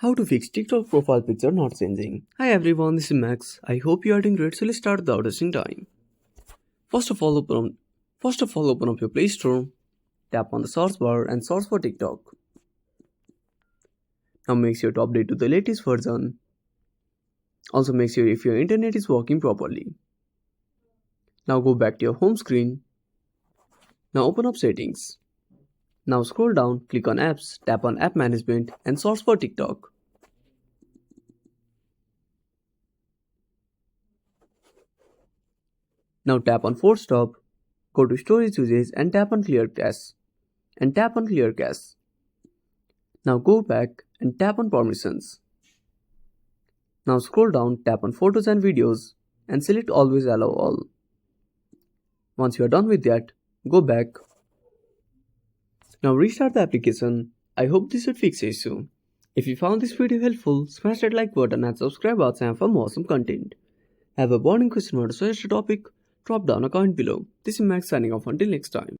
How to fix TikTok profile picture not changing. Hi everyone, this is Max. I hope you are doing great. So let's start without wasting time. First of all, open up your Play Store. Tap on the search bar and search for TikTok. Now make sure to update to the latest version. Also make sure if your internet is working properly. Now go back to your home screen. Now open up settings. Now scroll down, click on apps, tap on app management and search for TikTok. Now tap on force stop, go to storage usage and tap on clear cache. Now go back and tap on permissions. Now scroll down, tap on photos and videos and select always allow all. Once you are done with that, go back. Now restart the application. I hope this would fix the issue. If you found this video helpful, smash that like button and subscribe our channel for more awesome content. Have a burning question or a suggested topic? Drop down a comment below. This is Max signing off until next time.